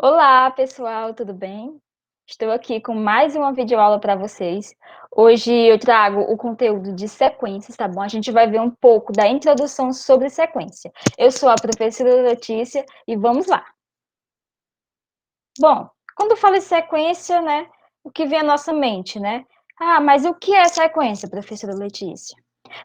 Olá, pessoal, tudo bem? Estou aqui com mais uma videoaula para vocês. Hoje eu trago o conteúdo de sequências, tá bom? A gente vai ver um pouco da introdução sobre sequência. Eu sou a professora Letícia e vamos lá. Bom, quando falo em sequência, né, o que vem à nossa mente, né? Ah, mas o que é sequência, professora Letícia?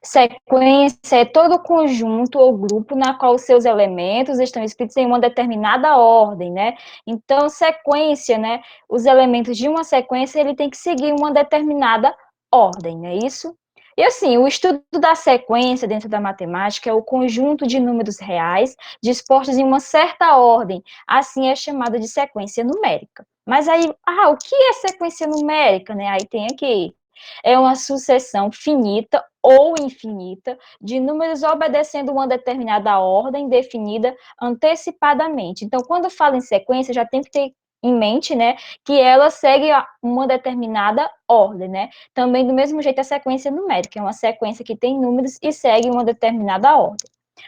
Sequência é todo o conjunto ou grupo na qual os seus elementos estão escritos em uma determinada ordem, né? Então, sequência, né? Os elementos de uma sequência, ele tem que seguir uma determinada ordem, não é isso? E assim, o estudo da sequência dentro da matemática é o conjunto de números reais dispostos em uma certa ordem, assim é chamada de sequência numérica. Mas aí, o que é sequência numérica, né? Aí tem aqui, é uma sucessão finita ou infinita de números obedecendo uma determinada ordem definida antecipadamente. Então, quando fala em sequência, já tem que ter em mente, né, que ela segue uma determinada ordem, né? Também do mesmo jeito a sequência numérica, é uma sequência que tem números e segue uma determinada ordem.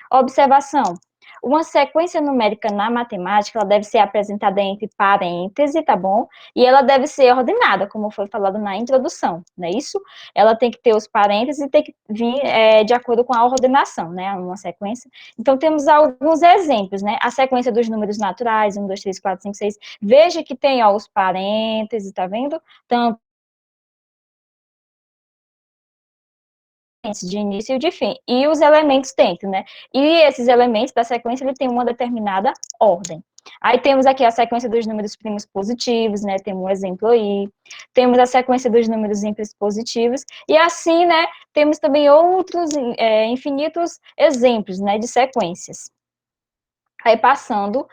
Observação: uma sequência numérica na matemática, ela deve ser apresentada entre parênteses, tá bom? E ela deve ser ordenada, como foi falado na introdução, não é isso? Ela tem que ter os parênteses e tem que vir de acordo com a ordenação, né? Uma sequência. Então, temos alguns exemplos, né? A sequência dos números naturais, 1, 2, 3, 4, 5, 6. Veja que tem, ó, os parênteses, tá vendo? Tanto de início e de fim, e os elementos dentro, né? E esses elementos da sequência, ele tem uma determinada ordem. Aí temos aqui a sequência dos números primos positivos, né? Tem um exemplo aí. Temos a sequência dos números ímpares positivos. E assim, né? Temos também outros infinitos exemplos, né? De sequências. Aí passando,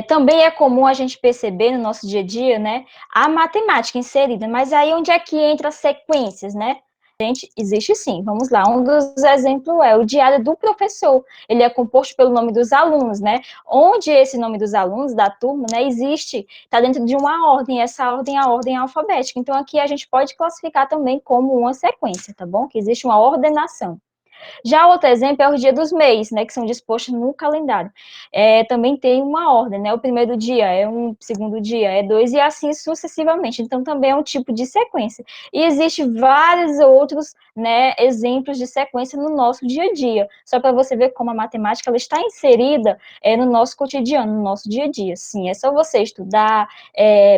também é comum a gente perceber no nosso dia a dia, né? A matemática inserida, mas aí onde é que entra as sequências, né? Gente, existe sim. Vamos lá. Um dos exemplos é o diário do professor. Ele é composto pelo nome dos alunos, né? Onde esse nome dos alunos da turma, né, existe, está dentro de uma ordem. Essa ordem é a ordem alfabética. Então aqui a gente pode classificar também como uma sequência, tá bom? Que existe uma ordenação. Já outro exemplo é o dia dos mês, né, que são dispostos no calendário. Também tem uma ordem, né? O primeiro dia é um, o segundo dia é dois, e assim sucessivamente. Então, também é um tipo de sequência. E existem vários outros, né, exemplos de sequência no nosso dia a dia. Só para você ver como a matemática ela está inserida no nosso cotidiano, no nosso dia a dia. Sim, é só você estudar,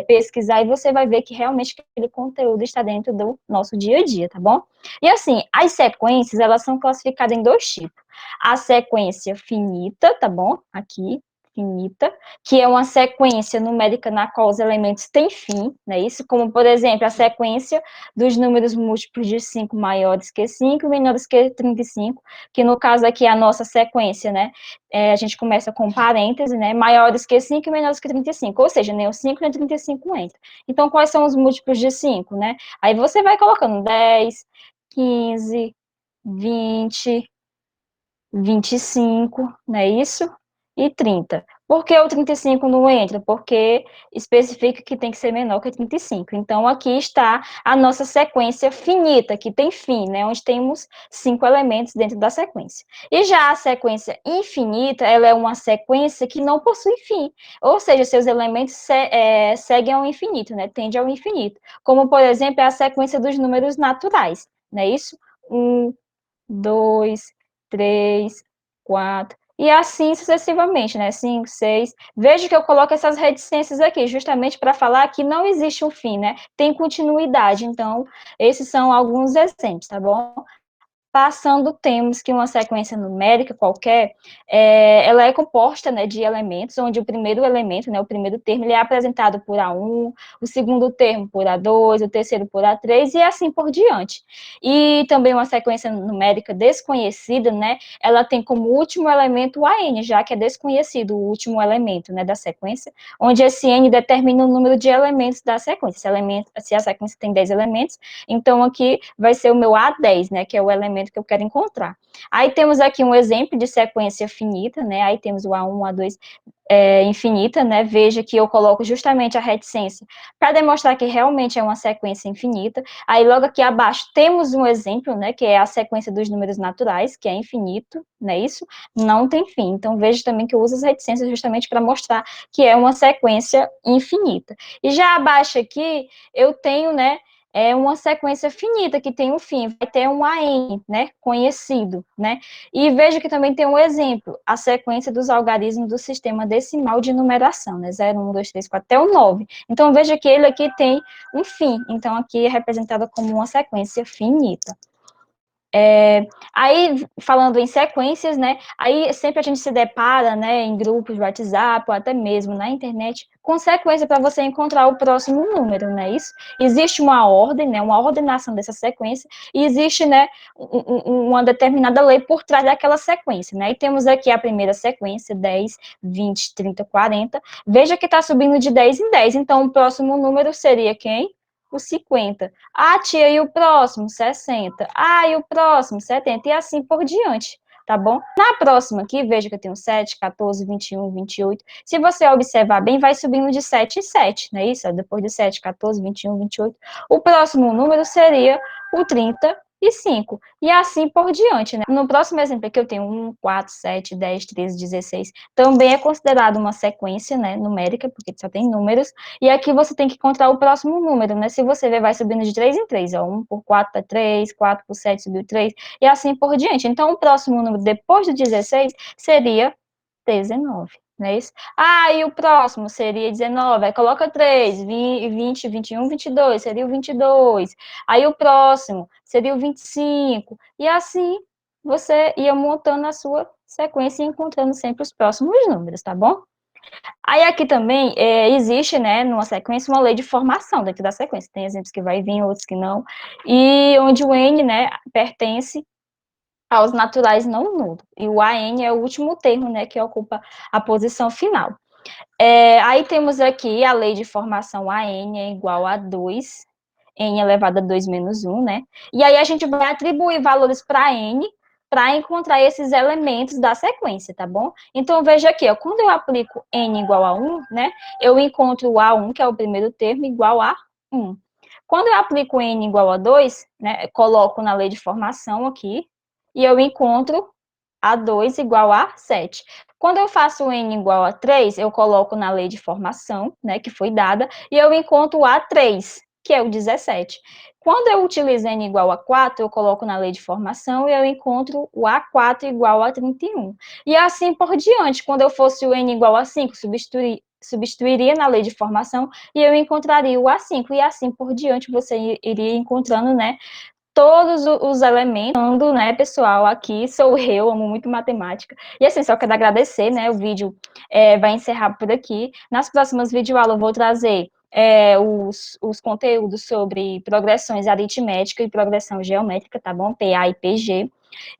pesquisar, e você vai ver que realmente aquele conteúdo está dentro do nosso dia a dia, tá bom? E assim, as sequências, elas são classificadas em dois tipos. A sequência finita, tá bom? Aqui, finita, que é uma sequência numérica na qual os elementos têm fim, né? Isso, como, por exemplo, a sequência dos números múltiplos de 5 maiores que 5 e menores que 35, que no caso aqui é a nossa sequência, né? A gente começa com parêntese, né? Maiores que 5 e menores que 35, ou seja, nem o 5 nem o 35 entra. Então, quais são os múltiplos de 5, né? Aí você vai colocando 10, 15, 20, 25, não é isso? E 30. Por que o 35 não entra? Porque especifica que tem que ser menor que 35. Então, aqui está a nossa sequência finita, que tem fim, né? Onde temos 5 elementos dentro da sequência. E já a sequência infinita, ela é uma sequência que não possui fim. Ou seja, seus elementos seguem ao infinito, né? Tende ao infinito. Como, por exemplo, é a sequência dos números naturais, não é isso? 1, 2, 3, 4, e assim sucessivamente, né? 5, 6. Veja que eu coloco essas reticências aqui, justamente para falar que não existe um fim, né? Tem continuidade. Então, esses são alguns exemplos, tá bom? Passando, temos que uma sequência numérica qualquer, ela é composta, né, de elementos, onde o primeiro elemento, né, o primeiro termo, ele é apresentado por A1, o segundo termo por A2, o terceiro por A3, e assim por diante. E também uma sequência numérica desconhecida, né, ela tem como último elemento o AN, já que é desconhecido o último elemento, né, da sequência, onde esse N determina o número de elementos da sequência. Se a sequência tem 10 elementos, então aqui vai ser o meu A10, né, que é o elemento elemento que eu quero encontrar. Aí temos aqui um exemplo de sequência finita, né? Aí temos o A1, A2, infinita, né? Veja que eu coloco justamente a reticência para demonstrar que realmente é uma sequência infinita. Aí logo aqui abaixo temos um exemplo, né? Que é a sequência dos números naturais, que é infinito, não é isso? Não tem fim. Então veja também que eu uso as reticências justamente para mostrar que é uma sequência infinita. E já abaixo aqui eu tenho, né? É uma sequência finita que tem um fim, vai ter um AN, né, conhecido, né, e veja que também tem um exemplo, a sequência dos algarismos do sistema decimal de numeração, né, 0, 1, 2, 3, 4, até o 9. Então, veja que ele aqui tem um fim, então aqui é representado como uma sequência finita. Aí, falando em sequências, né, aí sempre a gente se depara, né, em grupos de WhatsApp, ou até mesmo na internet, com sequência para você encontrar o próximo número, né, isso? Existe uma ordem, né, uma ordenação dessa sequência, e existe, né, uma determinada lei por trás daquela sequência, né, e temos aqui a primeira sequência, 10, 20, 30, 40, veja que está subindo de 10 em 10, então o próximo número seria quem? O 50. Ah, tia, e o próximo? 60. Ah, e o próximo? 70. E assim por diante, tá bom? Na próxima aqui, veja que eu tenho 7, 14, 21, 28. Se você observar bem, vai subindo de 7 em 7, não é isso? Depois de 7, 14, 21, 28. O próximo número seria o 35. E assim por diante, né? No próximo exemplo aqui eu tenho 1, 4, 7, 10, 13, 16. Também é considerado uma sequência, né, numérica, porque só tem números. E aqui você tem que encontrar o próximo número, né? Se você ver, vai subindo de 3 em 3, ó. 1 por 4 é 3, 4 por 7 subiu 3, e assim por diante. Então, o próximo número depois do 16 seria 19, não é isso? Ah, e o próximo seria 19, aí coloca 3, 20, 21, 22, seria o 22. Aí o próximo seria o 25, e assim você ia montando a sua sequência e encontrando sempre os próximos números, tá bom? Aí aqui também existe, né, numa sequência, uma lei de formação dentro da sequência. Tem exemplos que vai vir, outros que não. E onde o N, né, pertence aos naturais não nulos. E o AN é o último termo, né, que ocupa a posição final. Aí temos aqui a lei de formação AN é igual a 2, N elevado a 2 menos 1, né? E aí a gente vai atribuir valores para N para encontrar esses elementos da sequência, tá bom? Então, veja aqui, ó, quando eu aplico N igual a 1, né, eu encontro o A1, que é o primeiro termo, igual a 1. Quando eu aplico N igual a 2, né, coloco na lei de formação aqui, e eu encontro A2 igual a 7. Quando eu faço N igual a 3, eu coloco na lei de formação, né, que foi dada, e eu encontro o A3, que é o 17. Quando eu utilizo N igual a 4, eu coloco na lei de formação e eu encontro o A4 igual a 31. E assim por diante, quando eu fosse o N igual a 5, substituiria na lei de formação e eu encontraria o A5, e assim por diante você iria encontrando, né, todos os elementos, né, pessoal, aqui sou eu, amo muito matemática, e assim, só quero agradecer, né, o vídeo vai encerrar por aqui, nas próximas videoaulas eu vou trazer os conteúdos sobre progressões aritmética e progressão geométrica, tá bom, PA e PG,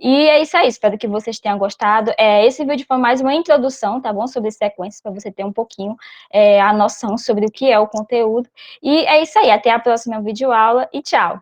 e é isso aí, espero que vocês tenham gostado, esse vídeo foi mais uma introdução, tá bom, sobre sequências, para você ter um pouquinho a noção sobre o que é o conteúdo, e é isso aí, até a próxima videoaula, e tchau!